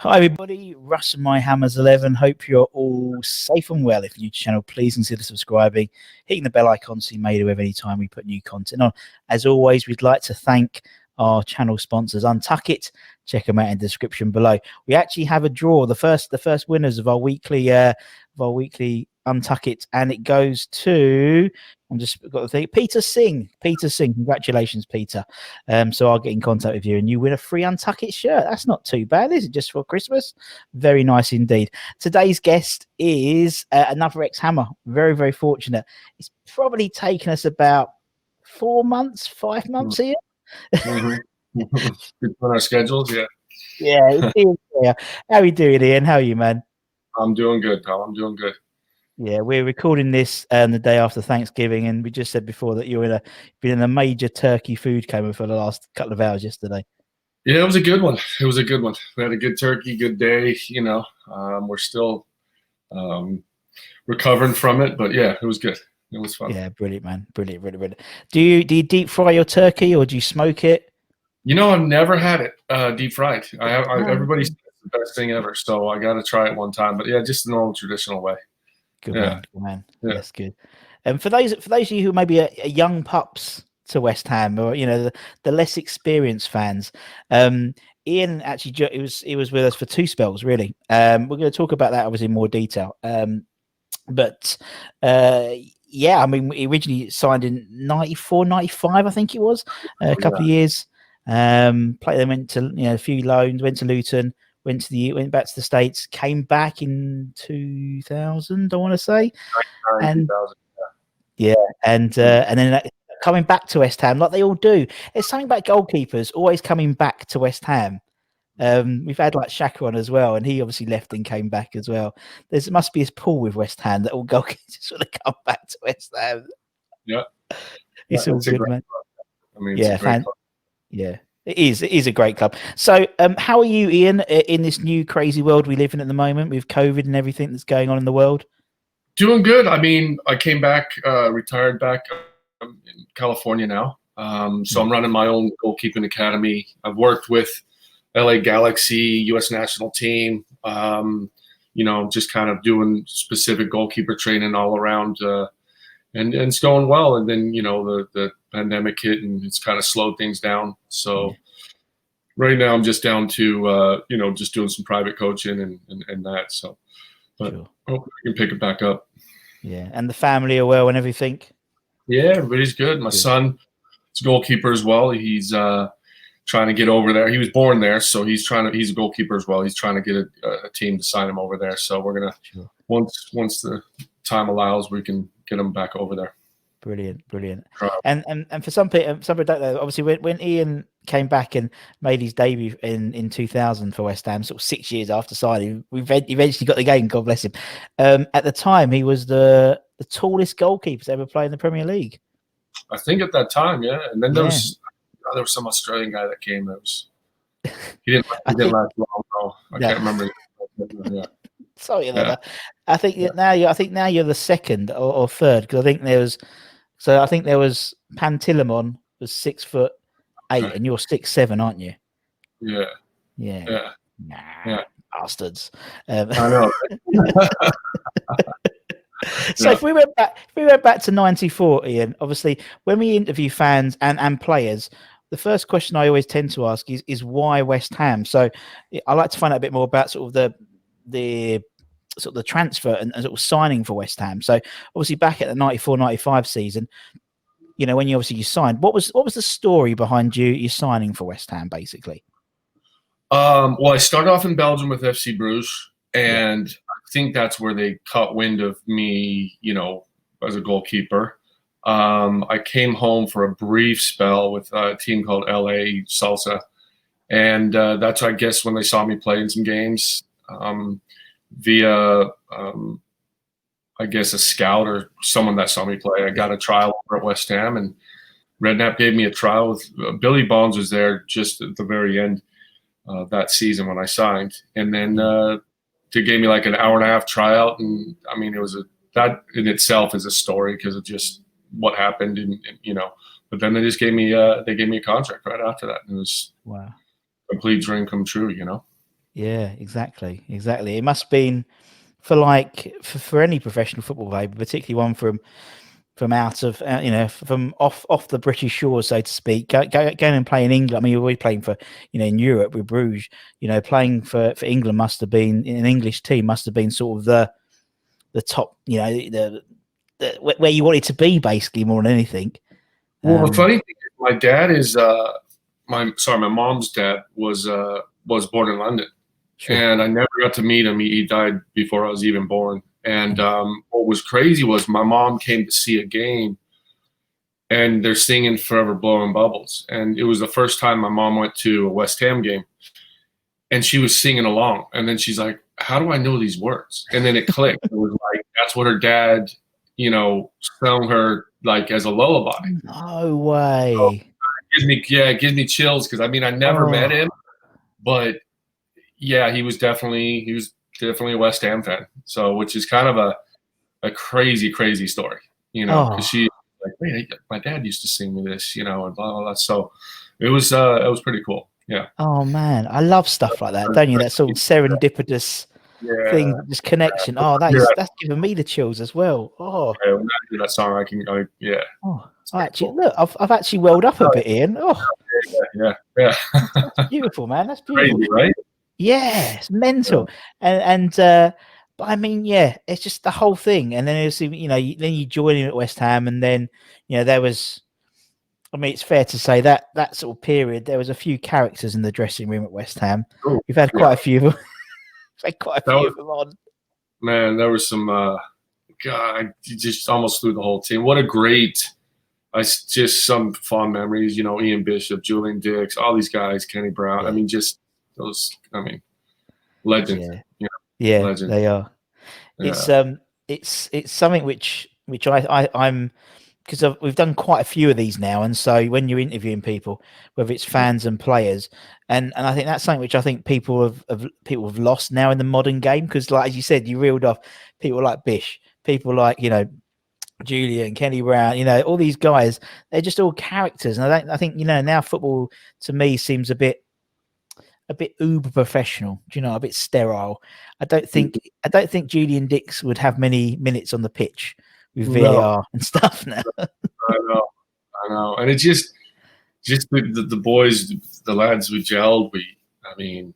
Hi everybody, Russ and My Hammers 11. Hope you're all safe and well. If you're new to the channel, please consider subscribing, hitting the bell icon so you're made aware of any time we put new content on. As always, we'd like to thank our channel sponsors, Untuck. Check them out in the description below. We actually have a draw, the first winners of our weekly Untuck, and it goes to, I'm just got to think, Peter Singh. Congratulations, Peter. So I'll get in contact with you and you win a free Untuck shirt. That's not too bad, is it? Just for Christmas? Very nice indeed. Today's guest is another ex-Hammer. Very, very fortunate. It's probably taken us about 5 months here. On our schedules, yeah. Yeah, it is. Yeah. How are you doing, Ian? How are you, man? I'm doing good, pal. I'm doing good. Yeah, we're recording this the day after Thanksgiving, and we just said before that you've been in a major turkey food coma for the last couple of hours yesterday. Yeah, it was a good one. We had a good turkey, good day. We're still recovering from it, but yeah, it was good. It was fun. Yeah, brilliant, man. Brilliant. Do you deep fry your turkey or do you smoke it? I've never had it deep fried. Everybody says it's the best thing ever, so I got to try it one time. But yeah, just the normal traditional way. Good man. Yeah. That's good. And for those of you who maybe are young pups to West Ham, or the less experienced fans, Ian actually he was with us for 2 spells really. We're going to talk about that obviously in more detail. But yeah, I mean, he originally signed in 94, 95, I think it was, a couple of years. Went to a few loans, went to Luton, went back to the States, came back in 2000, I want to say, and then coming back to West Ham like they all do. There's something about goalkeepers always coming back to West Ham. We've had like Xhaka on as well, and he obviously left and came back as well. There must be this pull with West Ham that all goalkeepers sort of come back to West Ham. Yeah, it's all good, man. I mean, it's a great club. Yeah, it is a great club. So, how are you, Ian, in this new crazy world we live in at the moment with COVID and everything that's going on in the world? Doing good. I mean, I came back, retired back in California now. So I'm running my own goalkeeping academy. I've worked with LA Galaxy, U.S. national team, just kind of doing specific goalkeeper training all around, and it's going well. And then, the pandemic hit and it's kind of slowed things down. So right now I'm just down to, just doing some private coaching and that. So, but hopefully I can pick it back up. Yeah. And the family are well and everything? Yeah, everybody's good. My son is a goalkeeper as well. He's, trying to get over there. He was born there, so he's a goalkeeper as well. He's trying to get a team to sign him over there. So we're gonna once the time allows, we can get him back over there. Brilliant. And for some people don't know, obviously when Ian came back and made his debut in 2000 for West Ham, sort of 6 years after signing, we eventually got the game. God bless him. At the time, he was the tallest goalkeeper to ever play in the Premier League. I think at that time, yeah. And then there was some Australian guy that came. He didn't last long. No, I can't remember. Yeah. Sorry about that. I think now you're the second or third, because I think there was Pantilimon was 6'8", and you're 6'7", aren't you? Yeah. Bastards. I know. So if we went back to 94, Ian, obviously when we interview fans and players, the first question I always tend to ask is why West Ham? So I like to find out a bit more about sort of the transfer and sort of signing for West Ham. So obviously back at the 94-95 season, when you signed, what was the story behind you signing for West Ham basically? Well, I started off in Belgium with FC Bruges, and I think that's where they caught wind of me, as a goalkeeper. I came home for a brief spell with a team called LA Salsa. And that's, I guess, when they saw me play in some games via, I guess, a scout or someone that saw me play. I got a trial over at West Ham, and Redknapp gave me a trial with Billy Bonds was there just at the very end that season when I signed. And then they gave me like an hour-and-a-half tryout. And, I mean, that in itself is a story because of just what happened, and but then they just gave me a contract right after that. And it was a complete dream come true, Yeah, exactly. It must have been for any professional football player, particularly one from out of from off the British shores, so to speak, going and playing in England. I mean, you're always playing for in Europe with Bruges. Playing for England must have been, in an English team, must have been sort of the top. The where you wanted to be, basically, more than anything. Well, the funny thing is, my dad is my mom's dad was born in London. Sure. And I never got to meet him. He died before I was even born. And what was crazy was my mom came to see a game, and they're singing "Forever Blowing Bubbles." And it was the first time my mom went to a West Ham game, and she was singing along. And then she's like, "How do I know these words?" And then it clicked. It was like, that's what her dad, sung her like as a lullaby. No way. So it gives me chills, because I mean, I never met him, but yeah, he was definitely a West Ham fan. So, which is kind of a crazy, crazy story, because she like, wait, my dad used to sing me this, and blah, blah, blah. So it was pretty cool. Yeah. Oh man, I love stuff like that, don't you? That sort of serendipitous thing, this connection. Oh, that's giving me the chills as well. Oh, yeah, when I hear that song, yeah. Oh, look, I've actually welled up a bit, Ian. Oh, yeah. That's beautiful, man. That's beautiful, crazy, right? Yeah, it's mental. And but I mean, yeah, it's just the whole thing. And then then you join him at West Ham, and then there was. I mean, it's fair to say that sort of period, there was a few characters in the dressing room at West Ham. Oh, We've had quite a few of them. Of them on. Man, there was some. God, you just almost threw the whole team. What a great! Just some fond memories. Ian Bishop, Julian Dicks, all these guys, Kenny Brown. Yeah. I mean, just those. I mean, legends. Yeah, legends. They are. Yeah. It's something which I'm. Because we've done quite a few of these now, and so when you're interviewing people, whether it's fans and players, and I think that's something which I think people have lost now in the modern game. Because, like as you said, you reeled off people like Bish, people like Julian, Kenny Brown, all these guys. They're just all characters, and I think now football to me seems a bit uber professional. A bit sterile. I don't think Julian Dicks would have many minutes on the pitch with VAR and stuff now. I know. And it's just the boys, the lads we gelled. I mean,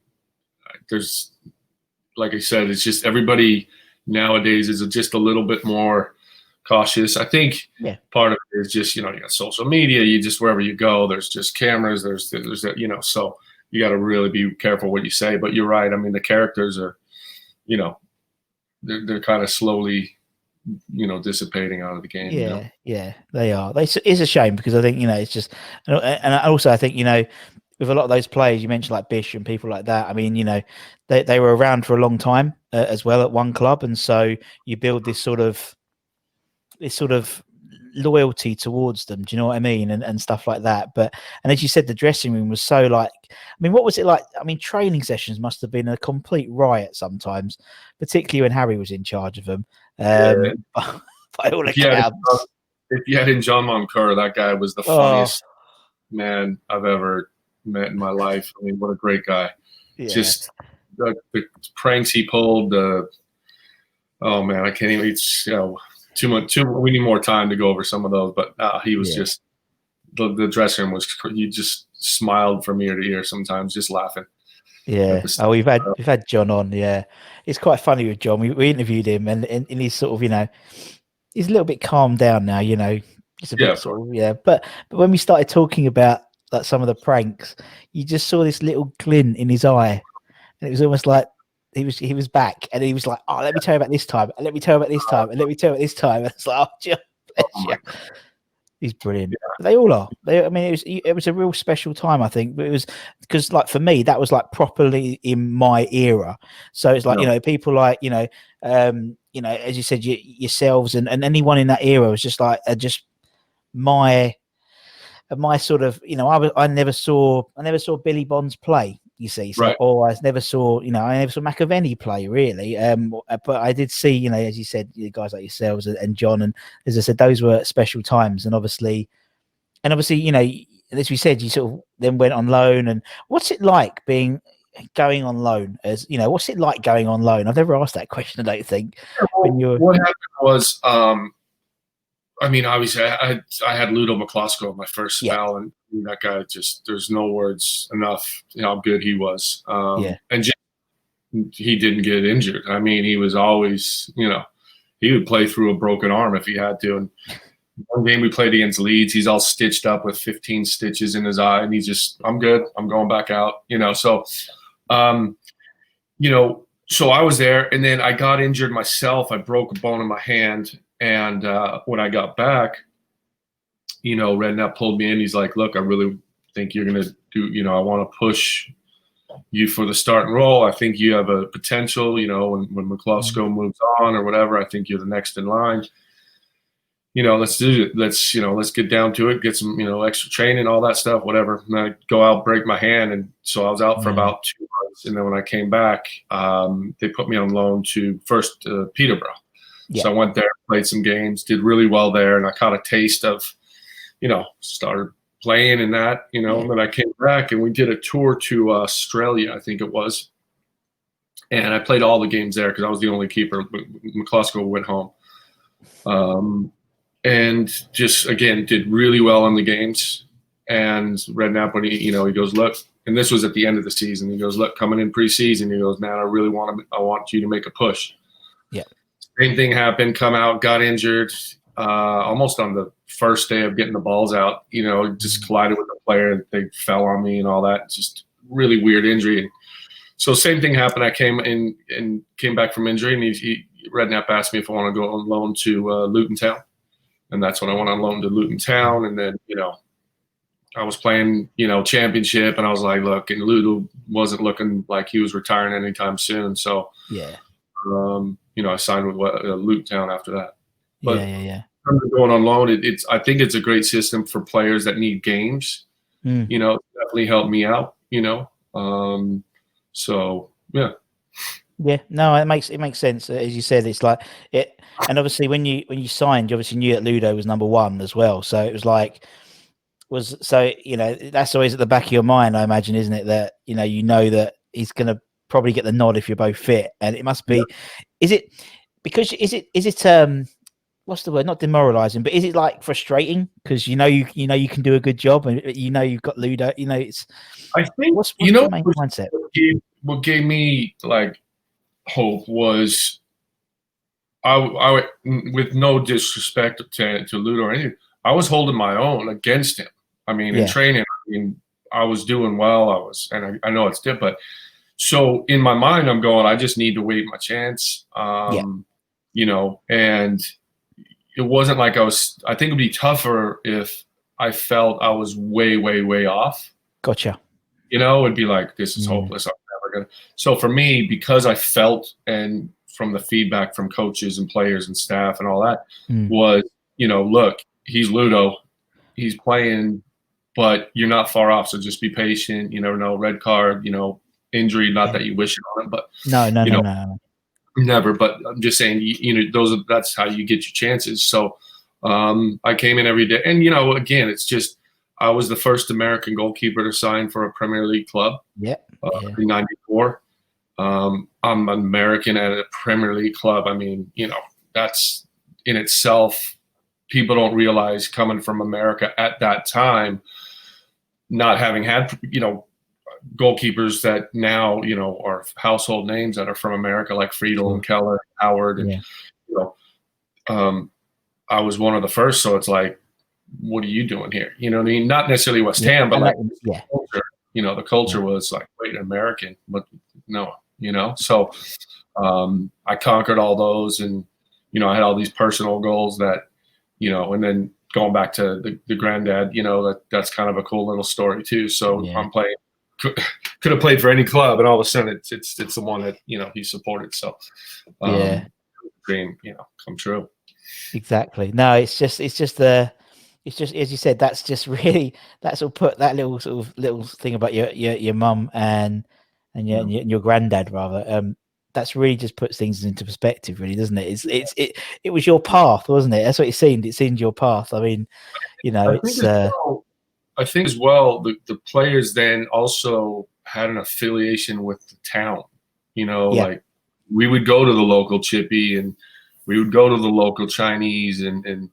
there's, like I said, it's just everybody nowadays is just a little bit more cautious. I think part of it is just, you got social media, you just, wherever you go, there's just cameras, there's that, so you got to really be careful what you say. But you're right. I mean, the characters are, they're kind of slowly, dissipating out of the game. Yeah, they are. It's a shame, because I think it's just, and also I think with a lot of those players you mentioned, like Bish and people like that. I mean, they were around for a long time as well at one club, and so you build this sort of loyalty towards them. Do you know what I mean? And stuff like that. And as you said, the dressing room was so like. I mean, what was it like? I mean, training sessions must have been a complete riot sometimes, particularly when Harry was in charge of them. By all accounts. If you had in John Moncur, that guy was the funniest man I've ever met in my life. I mean, what a great guy. Yeah. Just the pranks he pulled. Oh man, I can't even. Too much. We need more time to go over some of those. But he was just the dressing room was. You just smiled from ear to ear sometimes, just laughing. Yeah. Oh, we've had John on. Yeah, it's quite funny with John. We interviewed him, and he's sort of he's a little bit calmed down now. It's a bit sort of But when we started talking about like some of the pranks, you just saw this little glint in his eye, and it was almost like he was back, and he was like, "Oh, let me tell you about this time, and let me tell you about this time, and let me tell you about this time." And it's like, "Oh, bless you." He's brilliant. Yeah. They all are. I mean, it was a real special time, I think. But it was because, like, for me, that was like properly in my era. So it's like people like as you said, yourselves and anyone in that era was just like just my sort of I never saw Billy Bonds play. You see, so, or I never saw McAvenny play really. But I did see, as you said, guys like yourselves and John, and as I said, those were special times. And obviously, as we said, you sort of then went on loan. And what's it like being? going on loan? As you know, what's it like going on loan? I've never asked that question. I don't think. What happened was, I mean, obviously, I had Ludo McCloskey my first spell, and that guy there's no words enough how good he was. And just, he didn't get injured. I mean, he was always, he would play through a broken arm if he had to. And one game we played against Leeds, he's all stitched up with 15 stitches in his eye, and he's just, I'm good, I'm going back out, So, so I was there, and then I got injured myself. I broke a bone in my hand. And when I got back, Redknapp pulled me in. He's like, look, I really think you're going to do, I want to push you for the starting role. I think you have a potential, when McCloskey moves on or whatever, I think you're the next in line. Let's do it. Let's get down to it, get some, extra training, all that stuff, whatever. And I go out, break my hand. And so I was out for about 2 months. And then when I came back, they put me on loan to first Peterborough. Yeah. So I went there, played some games, did really well there, and I caught a taste of, started playing in that, and then I came back and we did a tour to Australia, I think it was, and I played all the games there because I was the only keeper. McCloskey went home, and just again did really well in the games. And Redknapp, when he goes, look, and this was at the end of the season, he goes, look, coming in preseason, he goes, man, I want you to make a push. Yeah. Same thing happened, come out, got injured almost on the first day of getting the balls out, just collided with a player. They fell on me and all that. Just really weird injury. And so same thing happened. I came in and came back from injury, and Redknapp asked me if I want to go on loan to Luton Town. And that's when I went on loan to Luton Town. And then, I was playing, championship, and I was like, look, and Ludo wasn't looking like he was retiring anytime soon. So, I signed with Luton Town after that. But going on loan, I think it's a great system for players that need games. Definitely helped me out. So yeah. Yeah, no, it makes sense. As you said, it's like it, and obviously when you signed, you obviously knew that Ludo was number one as well. So it was like, that's always at the back of your mind, I imagine, isn't it? That that he's going to probably get the nod if you're both fit, and it must be. Is it what's the word? Not demoralizing, but is it like frustrating because you can do a good job, and you've got Ludo. It's. I think what's the main mindset? What gave me like hope was I with no disrespect to Ludo or anything, I was holding my own against him. I mean, in training, I was doing well. And I know it's different, but so in my mind, I'm going, I just need to wait my chance. And it wasn't like I think it'd be tougher if I felt I was way, way, way off. Gotcha. It'd be like, this is hopeless. I'm never going to. So for me, because I felt, and from the feedback from coaches and players and staff and all that was, look, he's Ludo, he's playing, but you're not far off. So just be patient. You never know, red card, injury, not that you wish it on him, but no. Never. But I'm just saying, that's how you get your chances. So I came in every day, and again, it's just I was the first American goalkeeper to sign for a Premier League club. In '94. I'm American at a Premier League club. I mean, that's in itself. People don't realize coming from America at that time, not having had goalkeepers that now are household names that are from America, like Friedel and Keller, Howard, and I was one of the first. So it's like, what are you doing here? You know what I mean? Not necessarily West Ham, but the culture. The culture was like, wait, American, but no, So I conquered all those, and I had all these personal goals that, and then going back to the granddad, that's kind of a cool little story too. So I'm playing. Could have played for any club, and all of a sudden it's the one that he supported. So dream come true. Exactly. No, it's just as you said, that's just really will put that little thing about your mum and your granddad rather. That's really just puts things into perspective, really, doesn't it? It was your path, wasn't it? That's what it seemed. It seemed your path. I mean, I think as well, the players then also had an affiliation with the town. Yeah. Like we would go to the local chippy and we would go to the local Chinese and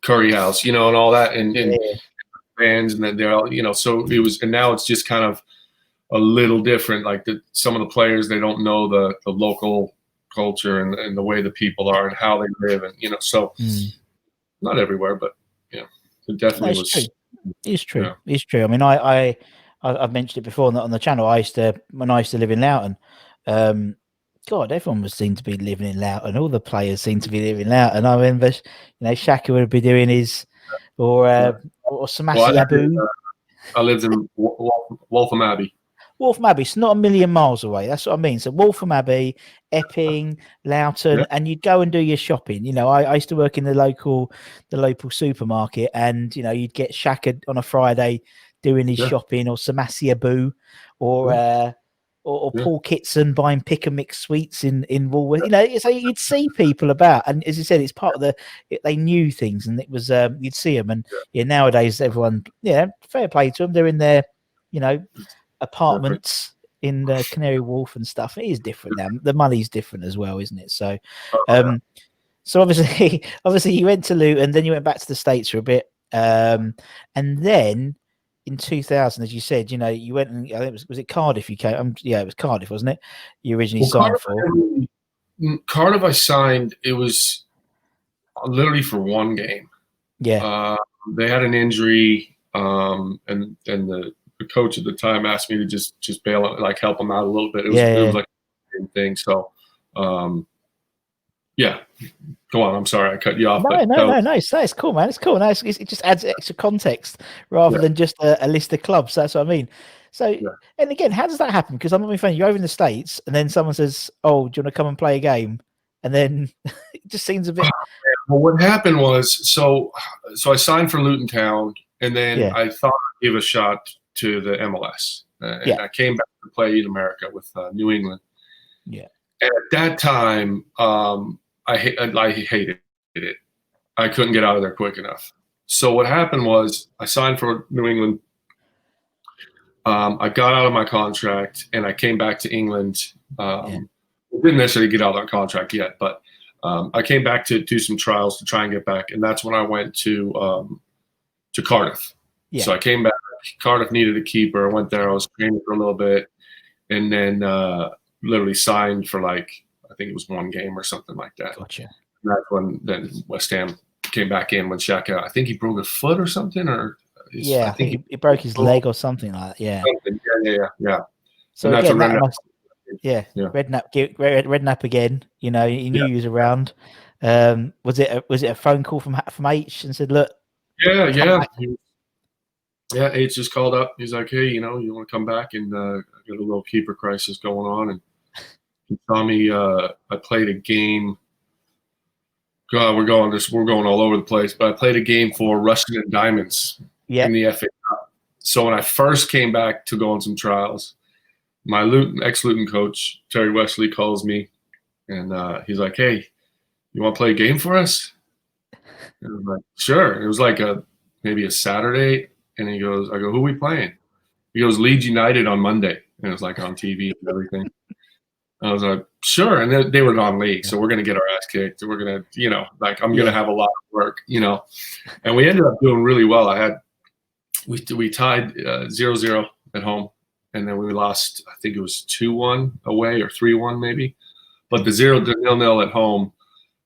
curry house, and all that, and bands, and then they're all, so it was, and now it's just kind of a little different. Like some of the players, they don't know the local culture and the way the people are and how they live, and so not everywhere, but it definitely was. True. It's true. Yeah. It's true. I mean, I've mentioned it before on the channel. When I used to live in Loughton, God, everyone seemed to be living in Loughton. All the players seemed to be living in Loughton. I remember, Shaka would be doing his, or Samasi Abu. I lived in Waltham Abbey. Waltham Abbey, it's not a million miles away. That's what I mean. So Waltham Abbey, Epping, Loughton, and you'd go and do your shopping. I used to work in the local supermarket, and you'd get Shaka on a Friday doing his shopping, or Samasi Abu, or Paul Kitson buying pick and mix sweets in Woolworths. So you'd see people about, and as you said, it's part of they knew things, and it was you'd see them, and nowadays everyone, fair play to them, they're in their apartments in Canary Wharf and stuff. It is different now. The money's different as well, isn't it? So, so obviously you went to Luton, then you went back to the States for a bit, and then in 2000, as you said, you went and I think was it Cardiff you came? It was Cardiff, wasn't it? You originally signed for Cardiff. I signed. It was literally for one game. Yeah. They had an injury, and the coach at the time asked me to just bail out, like help them out a little bit. It was like a thing. So, go on. I'm sorry I cut you off. No. It's cool, man. It's cool. No, it just adds extra context rather than just a list of clubs. That's what I mean. So, and again, how does that happen? Because I'm not being funny. You're over in the States, and then someone says, "Oh, do you want to come and play a game?" And then it just seems a bit. Well, what happened was, so I signed for Luton Town, and then I thought I'd give a shot to the MLS. And I came back to play in America with New England. Yeah. And at that time, I hated it. I couldn't get out of there quick enough. So what happened was I signed for New England. I got out of my contract and I came back to England. Didn't necessarily get out of that contract yet, but I came back to do some trials to try and get back. And that's when I went to Cardiff. Yeah. So I came back. Cardiff needed a keeper. I went there. I was training for a little bit, and then literally signed for I think it was one game or something like that. Gotcha. And that's when then West Ham came back in when Shaka. I think he broke a foot or something, or I think he broke his leg or something like that. Yeah. Yeah. So again, Redknapp again. He knew he was around. Was it a phone call from H and said, "Look"? Yeah. H just called up. He's like, "Hey, you want to come back?" And I got a little keeper crisis going on, and he saw me. I played a game. God, we're going all over the place. But I played a game for Rushden and Diamonds in the FA Cup. So when I first came back to go on some trials, my ex-Luton coach Terry Wesley calls me, and he's like, "Hey, you want to play a game for us?" And I was like, "Sure." It was like maybe a Saturday. And I go, "Who are we playing?" He goes, "Leeds United on Monday." And it was like on TV and everything. I was like, "Sure." And they were non-league, so we're going to get our ass kicked. We're going to, I'm going to have a lot of work, And we ended up doing really well. We tied 0-0 at home, and then we lost, I think it was 2-1 away or 3-1 maybe. But the 0-0 at home,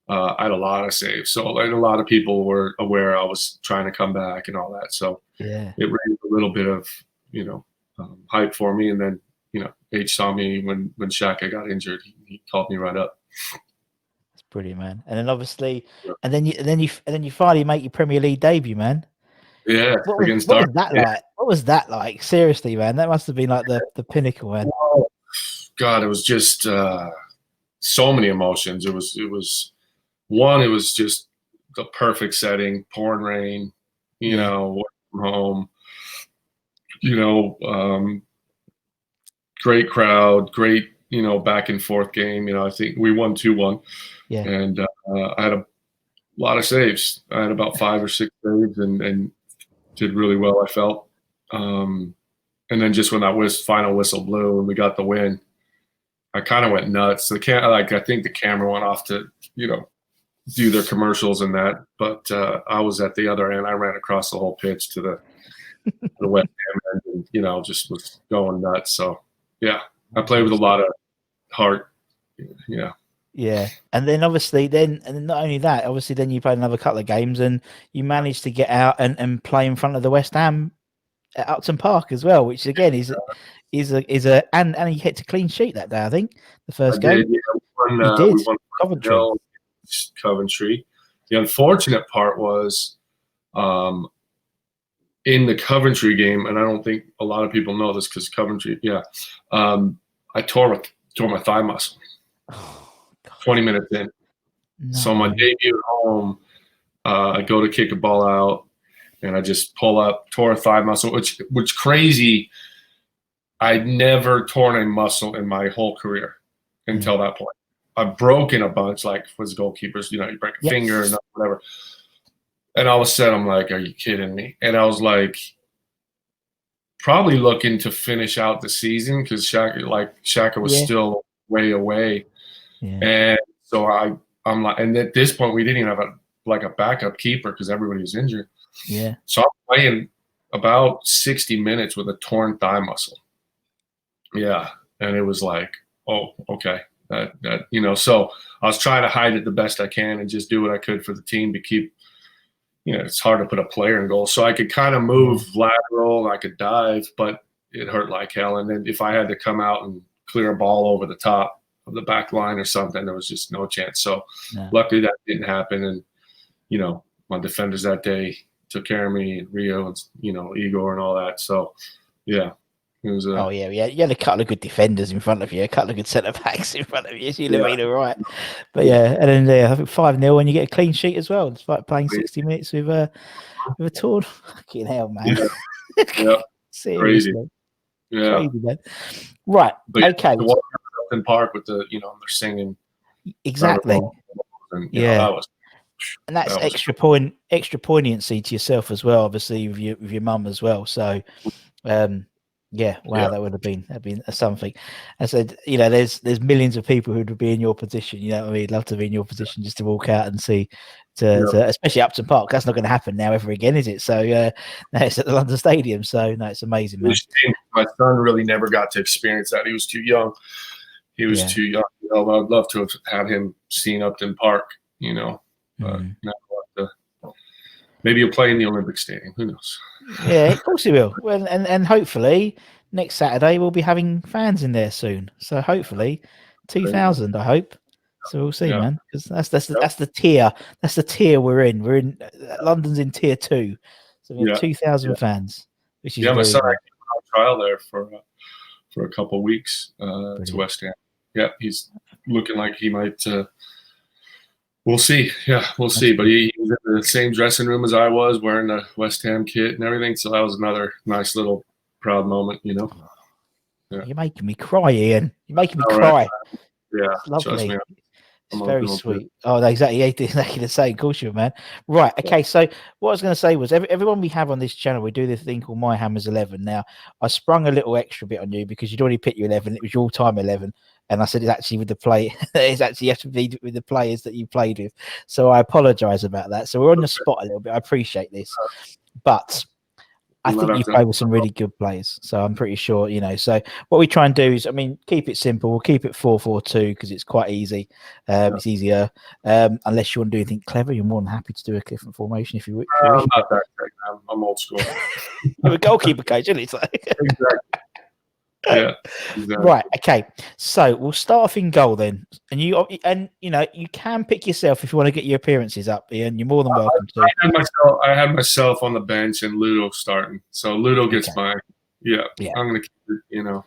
I had a lot of saves. So a lot of people were aware I was trying to come back and all that. So it raised a little bit of, hype for me. And then, H saw me when Shaka got injured. He called me right up. That's brilliant, man. And then obviously, and then you finally make your Premier League debut, man. Yeah. What was that like? What was that like? Seriously, man. That must have been like the pinnacle, man. Oh, God, it was just so many emotions. It was just the perfect setting, pouring rain, away from home, great crowd, great, back and forth game. I think we won 2-1. Yeah. And I had a lot of saves. I had about 5 or 6 saves and did really well, I felt. And then just when that final whistle blew and we got the win, I kind of went nuts. I think the camera went off to, do their commercials and that, but I was at the other end. I ran across the whole pitch to the West Ham end, and just was going nuts. So yeah, I played with a lot of heart. Yeah. Yeah, and then obviously, and not only that, obviously, then you played another couple of games, and you managed to get out and play in front of the West Ham at Upton Park as well, which again is and you hit a clean sheet that day. I think the first game. Did, yeah. We won Coventry. The unfortunate part was, in the Coventry game, and I don't think a lot of people know this because Coventry, I tore my thigh muscle. 20 minutes in. No. So my debut at home, I go to kick a ball out, and I just pull up, tore a thigh muscle, which crazy. I'd never torn a muscle in my whole career until that point. I've broken a bunch, like with goalkeepers, you break a finger and whatever. And all of a sudden, I'm like, are you kidding me? And I was like, probably looking to finish out the season because Xhaka was still way away. Yeah. And so I'm like, and at this point, we didn't even have a backup keeper because everybody was injured. Yeah. So I'm playing about 60 minutes with a torn thigh muscle. Yeah. And it was like, oh, okay. So I was trying to hide it the best I can and just do what I could for the team to keep, it's hard to put a player in goal. So I could kind of move lateral, I could dive, but it hurt like hell. And then if I had to come out and clear a ball over the top of the back line or something, there was just no chance. So luckily that didn't happen. And, my defenders that day took care of me, and Rio and, Igor and all that. So, yeah. It was you had a couple of good defenders in front of you, a couple of good centre-backs in front of you, so you'd have been all right. But and then I think 5-0 and you get a clean sheet as well. It's like playing 60 minutes with a torn. Fucking hell, man. Yeah. Seriously. Crazy. Yeah. Crazy, man. Right. Okay. The Upton Park with the, they're singing. Exactly. And, and that's extra poignancy to yourself as well, obviously with your mum as well. So, that would have been something. I said, there's millions of people who would be in your position. You know what I mean? Love to be in your position just to walk out and see, especially Upton Park. That's not going to happen now ever again, is it? So it's at the London Stadium. So no, it's amazing, man. My son really never got to experience that. He was too young. Too young. I'd love to have had him seen Upton Park. But now maybe he'll play in the Olympic Stadium. Who knows? Yeah, of course he will. Well, and hopefully next Saturday we'll be having fans in there soon. So hopefully 2,000. I hope. So we'll see, man. Because that's the tier. That's the tier we're in. We're in London's in tier 2. So we have 2,000 fans. Which is my son on trial there for a couple of weeks to West Ham. Yeah, he's looking like he might. We'll see. Yeah, we'll see. But he was in the same dressing room as I was, wearing the West Ham kit and everything. So that was another nice little proud moment, Yeah. You're making me cry, Ian. You're making me cry. Yeah, it's lovely. It's very sweet. Oh, exactly. Yeah, exactly the same. Of course you, man. Right. Okay. So what I was going to say was everyone we have on this channel, we do this thing called My Hammers 11. Now, I sprung a little extra bit on you because you'd already picked your 11. It was your all-time 11. And I said it's actually with the play. It's actually you have to be with the players that you played with. So I apologise about that. So we're on the spot a little bit. I appreciate this, but I think you play with some really good players. So I'm pretty sure, So what we try and do is, keep it simple. We'll keep it 4-4-2 because it's quite easy. It's easier. Unless you want to do anything clever, you're more than happy to do a different formation if you wish. I'm not that great now. I'm old school. You're a goalkeeper coach, isn't it? Exactly. Yeah. Exactly. Right. Okay. So we'll start off in goal then, and you can pick yourself if you want to get your appearances up, Ian. You're more than welcome to. I had myself on the bench and Ludo starting, so Ludo gets mine. Yeah. I'm gonna keep it. I'm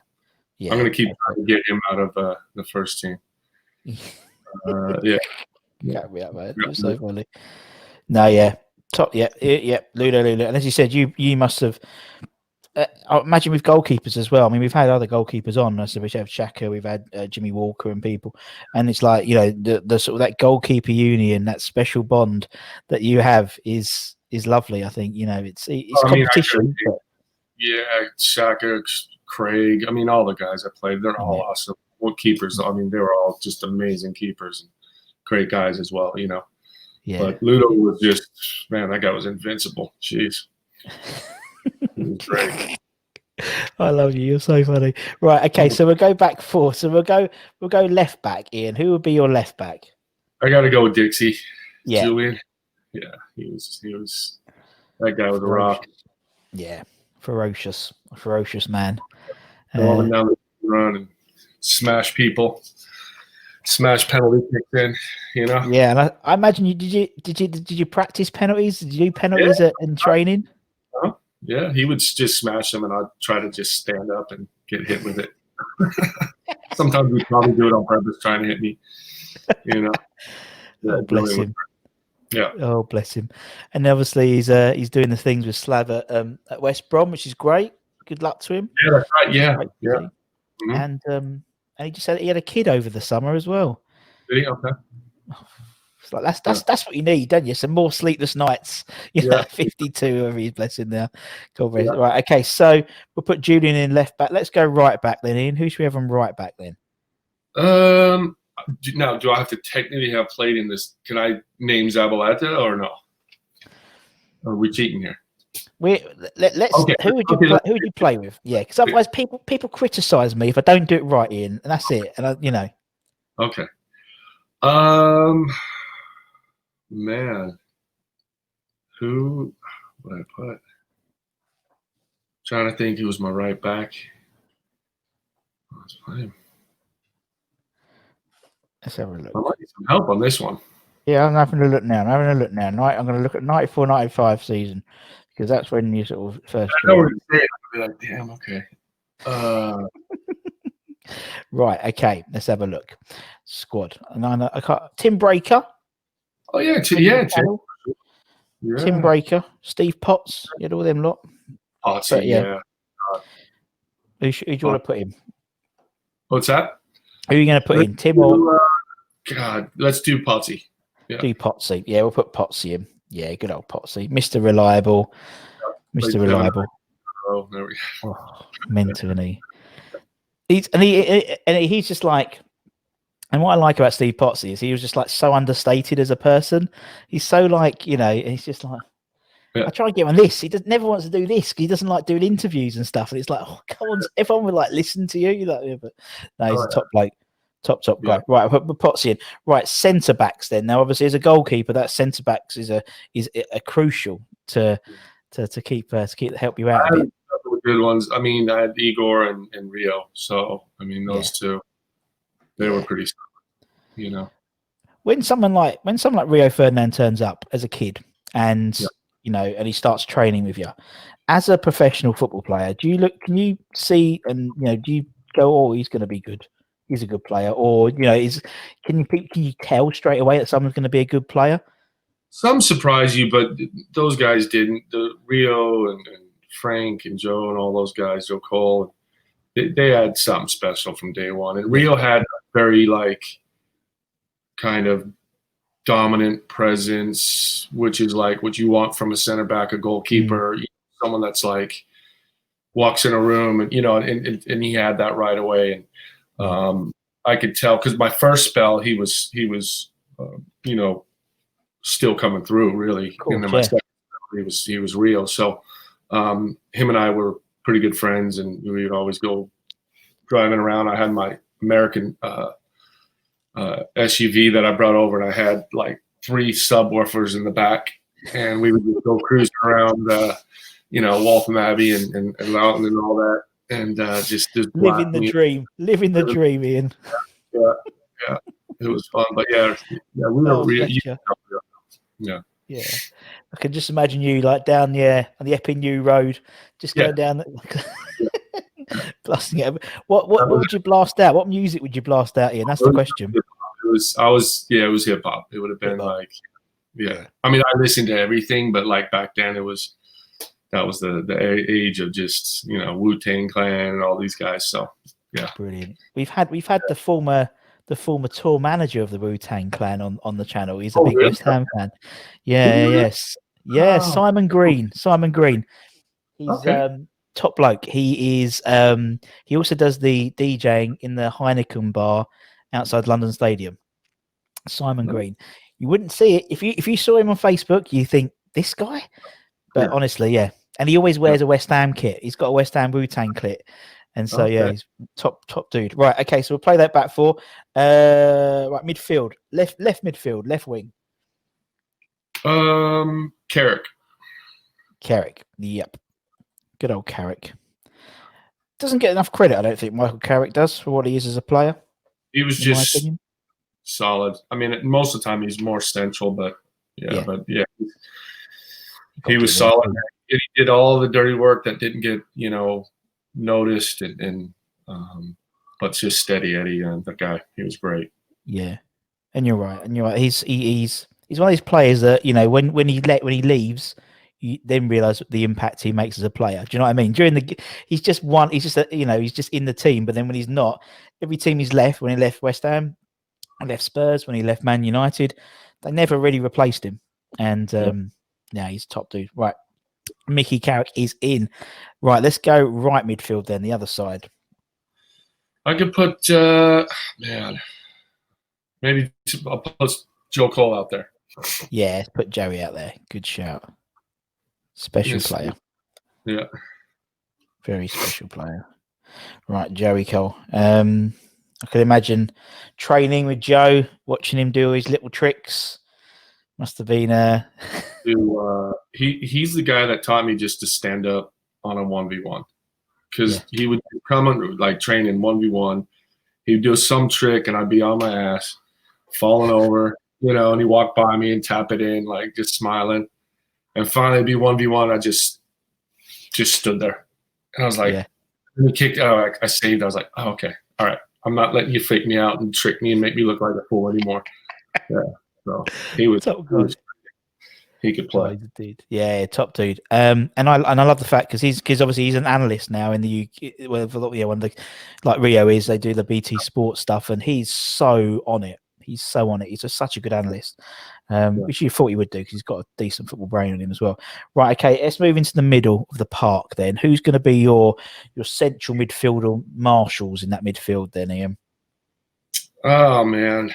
gonna keep trying to get him out of the first team. Can't be up, man. You're so funny. No, top. Ludo. And as you said, you must have. I imagine with goalkeepers as well. We've had other goalkeepers on. So we have Xhaka, we've had Jimmy Walker and people, and it's like the sort of that goalkeeper union, that special bond that you have is lovely. I think it's competition. Yeah, Shaka, Craig. I mean, all the guys I played, they're all awesome. What keepers? I mean, they were all just amazing keepers and great guys as well. Yeah. But Ludo was just, man, that guy was invincible. Jeez. He was great. I love you. You're so funny. Right. Okay. So we'll go back 4. So we'll go left back. Ian, who would be your left back? I got to go with Dixie. Yeah. Julian. Yeah. He was. That guy was a rock. Yeah. Ferocious man. Go up and down the run and smash people. Smash penalty kicks in. Yeah, and I imagine did you practice penalties? Did you do penalties in training? Yeah, he would just smash them, and I'd try to just stand up and get hit with it. Sometimes we'd probably do it on purpose, trying to hit me. Oh, bless him. Yeah. Oh, bless him. And obviously he's doing the things with Slav at West Brom, which is great. Good luck to him. Yeah, that's right. Yeah. Mm-hmm. And he just said he had a kid over the summer as well. Did he? Okay. It's like that's what you need, don't you? Some more sleepless nights. 52 of his blessing there. God bless. Right. Okay. So we'll put Julian in left back. Let's go right back then, Ian. Who should we have on right back then? Now, do I have to technically have played in this? Can I name Zabaleta or no? Or are we cheating here? Let's. Okay. Who would you play with? Yeah, because otherwise people criticize me if I don't do it right, Ian, and that's it. And Okay. Man, who would I put? Trying to think who was my right back. Let's have a look. I might need some help on this one. Yeah, I'm having a look now. I'm going to look at 94-95 season because that's when you sort of first. I know what you're saying. I'll be like, damn, okay. Right, okay. Let's have a look. Squad. And I can't. Tim Breaker. Oh yeah, Tim. Tim Breaker, Steve Potts. You had all them lot. Potts, yeah. Who do you want to put in? What's that? Who are you going to put in? Tim or? God, let's do Potsy. Yeah. Do Potsy. Yeah, we'll put Potsy in. Yeah, good old Potsy. Mr. Reliable. Mr. Reliable. Oh, there we go. Oh, mental, isn't he? He's just like, and what I like about Steve Potsy is he was just like so understated as a person. He's so like, he's just like, I try and get him on this. He never wants to do this because he doesn't like doing interviews and stuff. And it's like, oh, come on, everyone would like listen to you. You're like, yeah, but no, he's a top bloke. Top guy. Right, I'll put Potsy in. Right, centre backs then. Now, obviously, as a goalkeeper, that centre backs is a crucial to keep help you out. I had a couple of good ones. I mean, I had Igor and Rio. So I mean, those two, they were pretty solid, When someone like Rio Ferdinand turns up as a kid and and he starts training with you, as a professional football player, can you see and do you go, oh, he's going to be good? He's a good player, or can you tell straight away that someone's going to be a good player? Some surprise you, but those guys didn't. The Rio and Frank and Joe and all those guys, Joe Cole, they had something special from day one. And Rio had a very kind of dominant presence, which is like what you want from a center back, a goalkeeper, someone that's like walks in a room and and he had that right away. And I could tell because my first spell he was still coming through really. Cool, and then my second spell, he was real. So him and I were pretty good friends, and we would always go driving around. I had my American SUV that I brought over, and I had like 3 subwoofers in the back, and we would just go cruising around Waltham Abbey and Loughton and all that. And just living the dream, Ian. Yeah, it was fun, but we were really, yeah. I can just imagine you like down on the Epping New Road, just going down, blasting it. What would you blast out? What music would you blast out, Ian? That's the question. It was hip hop. It would have been I mean, I listened to everything, but like back then, that was the age of just Wu-Tang Clan and all these guys. So brilliant. We've had the former tour manager of the Wu-Tang Clan on the channel. He's a big West Ham fan. Yeah. Simon Green. He's top bloke. He is. He also does the DJing in the Heineken bar outside London Stadium. Simon Green. You wouldn't see it if you saw him on Facebook. You think this guy, but honestly, yeah. And he always wears a West Ham kit. He's got a West Ham Wu-Tang kit, and so yeah, he's top dude. Right. Okay. So we'll play that back four. Right. Midfield. Left midfield. Left wing. Carrick. Carrick. Yep. Good old Carrick. Doesn't get enough credit, I don't think Michael Carrick does, for what he is as a player. He was just solid. I mean, most of the time he's more central, but yeah. He was solid. He did all the dirty work that didn't get, noticed, and but just steady Eddie, and the guy, he was great. Yeah, and you're right. He's one of these players that when he leaves, you then realise the impact he makes as a player. Do you know what I mean? He's just in the team, but then when he's not, every team he's left, when he left West Ham, left Spurs, when he left Man United, they never really replaced him. And he's top dude. Right, Mickey Carrick is in. Right, let's go right midfield then, the other side. I could put maybe I'll put Joe Cole out there. Yeah, let's put Joey out there. Good shout. Special player. Yeah. Very special player. Right, Joey Cole. I could imagine training with Joe, watching him do his little tricks. Must have been he's the guy that taught me just to stand up on a 1v1. Because he would come and like train in 1v1. He'd do some trick and I'd be on my ass, falling over, and he'd walk by me and tap it in, like just smiling. And finally, be 1v1. I just stood there, and I was like, and he kicked. Oh, I saved. I was like, oh, okay, all right. I'm not letting you fake me out and trick me and make me look like a fool anymore. Yeah. So he was top good. He could play. Dude. Yeah, top dude. And I love the fact because obviously he's an analyst now in the UK. Well, when like Rio is, they do the BT Sports stuff, and he's so on it. He's so on it. He's such a good analyst, which you thought he would do because he's got a decent football brain on him as well. Right, okay, let's move into the middle of the park then. Who's going to be your central midfielder marshals in that midfield then, Ian? Oh, man.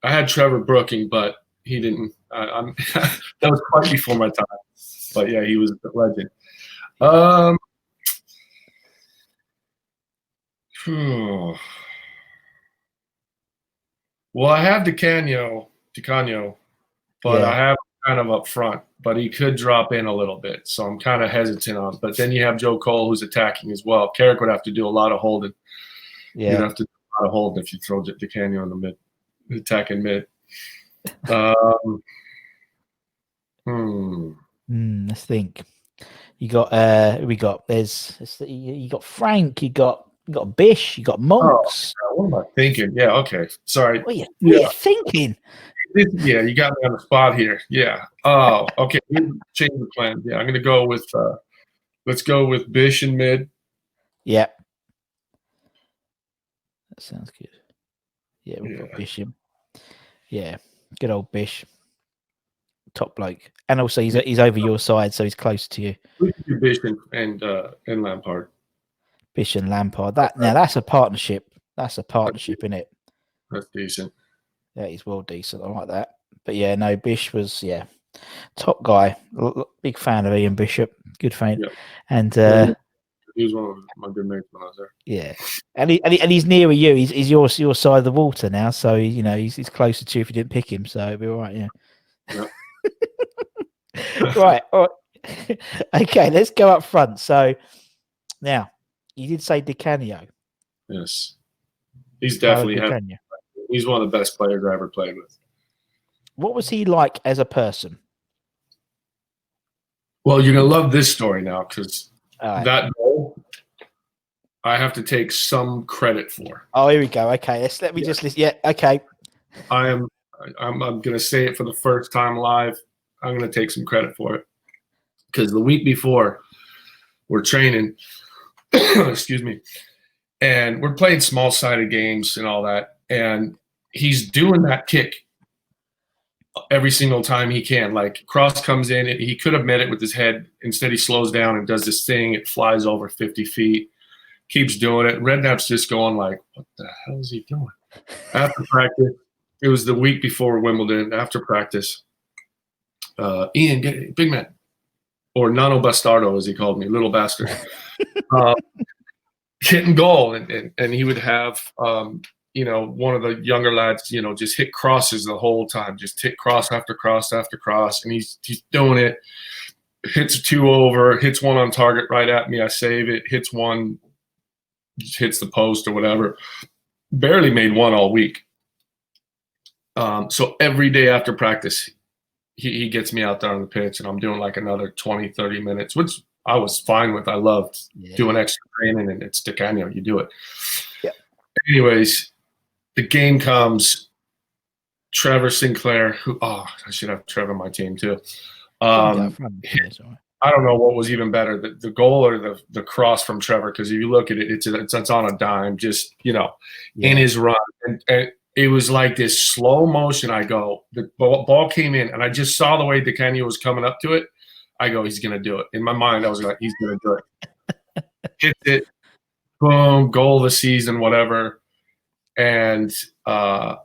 I had Trevor Brooking, but he didn't. That was quite before my time. But, yeah, he was a legend. Well, I have Di Canio, but I have kind of up front. But he could drop in a little bit, so I'm kind of hesitant on. But then you have Joe Cole, who's attacking as well. Carrick would have to do a lot of holding. Yeah, you'd have to do a lot of holding if you throw Di Canio in the mid, attacking mid. Let's think. You got you got Frank, you got Bish, you got Monks. Oh, what am I thinking? Yeah, okay. Sorry. What are you thinking? Yeah, you got me on the spot here. Yeah. Oh, okay. Change the plan. Yeah, I'm gonna go with let's go with Bish in mid. Yeah. That sounds good. Yeah, we've got Bish in. Yeah. Good old Bish. Top bloke. And also he's over your side, so he's close to you. We can do Bish and Lampard. Bish and Lampard. That's a partnership. That's a partnership, isn't it? That's decent. Yeah, he's well decent. I like that. But yeah, no, Bish was top guy. Big fan of Ian Bishop. Good fan. Yeah. And he was one of my good mates when I was there. Yeah, and he's nearer you. He's your side of the water now, so he's closer to you if you didn't pick him. So it'll be all right. Yeah. Right. All right. Okay, let's go up front. So now you did say Di Canio. Yes, he's definitely he's one of the best players I ever played with. What was he like as a person? Well, you're gonna love this story now because that goal I have to take some credit for. Oh, here we go. Okay, let me just listen. Yeah, okay. I'm gonna say it for the first time live. I'm gonna take some credit for it because the week before we're training, excuse me, and we're playing small-sided games and all that, and he's doing that kick every single time he can. Like, cross comes in, he could have met it with his head. Instead, he slows down and does this thing. It flies over 50 feet, keeps doing it. Redknapp's just going like, what the hell is he doing? After practice, it was the week before Wimbledon, after practice, Ian, get it, big man, or Nano Bastardo, as he called me, little bastard, hitting goal. And he would have, you know, one of the younger lads, you know, just hit crosses the whole time, just hit cross after cross after cross. And he's doing it, hits 2 over, hits one on target right at me. I save it, hits one, hits the post or whatever. Barely made one all week. So every day after practice, he gets me out there on the pitch, and I'm doing like another 20, 30 minutes, which I was fine with. I loved doing extra training, and it's Di Canio, you do it. Yeah. Anyways, the game comes. Trevor Sinclair, I should have Trevor on my team too. I don't know what was even better, the goal or the cross from Trevor, because if you look at it, it's on a dime, just, you know, in his run. And it was like this slow motion. I go, the ball came in, and I just saw the way Di Canio was coming up to it. I go, he's going to do it. In my mind, I was like, he's going to do it. Hit it, boom, goal of the season, whatever. And the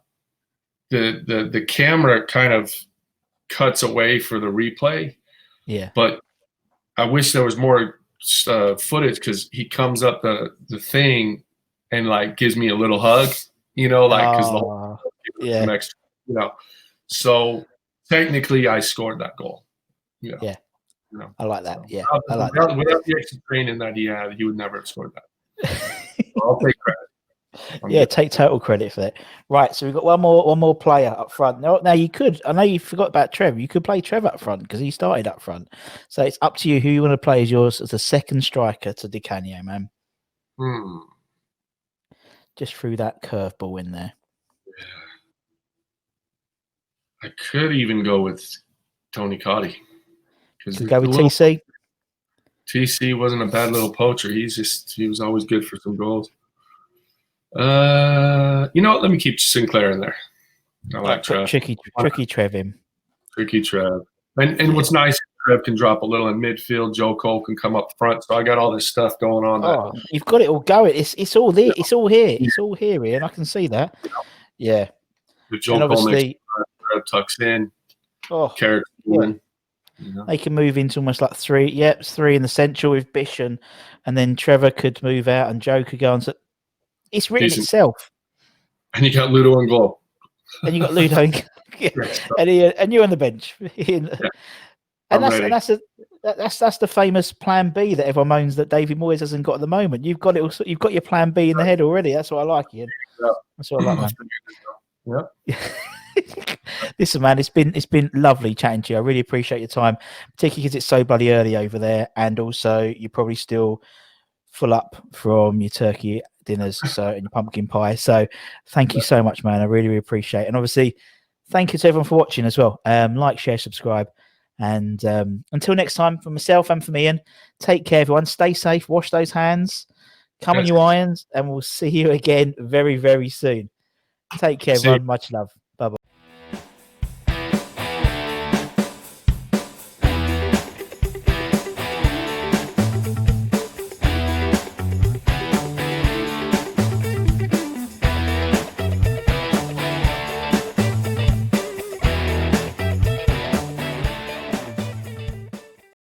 camera kind of cuts away for the replay. Yeah. But I wish there was more footage, because he comes up the thing and like gives me a little hug, you know, like, because the whole next, you know. So technically, I scored that goal. You know, yeah. You know, I like that. So, yeah. I like that. Without the extra training that he had, he would never have scored that. So I'll take credit. Take total credit for that. Right, so we've got one more player up front. Now you could, I know you forgot about Trevor. You could play Trevor up front because he started up front. So it's up to you who you want to play as yours as a second striker to Di Canio, man. Just threw that curveball in there. I could even go with Tony Cotty. Could go with TC. TC wasn't a bad little poacher. He was always good for some goals. You know what? Let me keep Sinclair in there. I like Trev. Tricky Trev him. Tricky Trev. And what's nice, Trev can drop a little in midfield. Joe Cole can come up front. So I got all this stuff going on. Oh, you've got it all going. It's all there. It's all here. It's all here, Ian. I can see that. Yeah. If Joe Cole makes Trev tucks in. Carrick. You know? They can move into almost like 3. Yep, it's 3 in the central with Bish, and then Trevor could move out, and Joe could go on. So it's written itself. And you got Ludo and Glow. And you got Ludo and you're on the bench. And that's the famous plan B that everyone moans that David Moyes hasn't got at the moment. You've got it. You've got your plan B in the head already. That's what I like, Ian. Yeah. That's what I like, man. Yeah. Listen, man, it's been lovely chatting to you. I really appreciate your time, particularly because it's so bloody early over there, and also you're probably still full up from your turkey dinners, and your pumpkin pie. So, thank you so much, man. I really, really appreciate it, and obviously, thank you to everyone for watching as well. Like, share, subscribe, and until next time, from myself and from Ian, take care, everyone. Stay safe. Wash those hands. Come on, you irons, and we'll see you again very, very soon. Take care, everyone. Much love.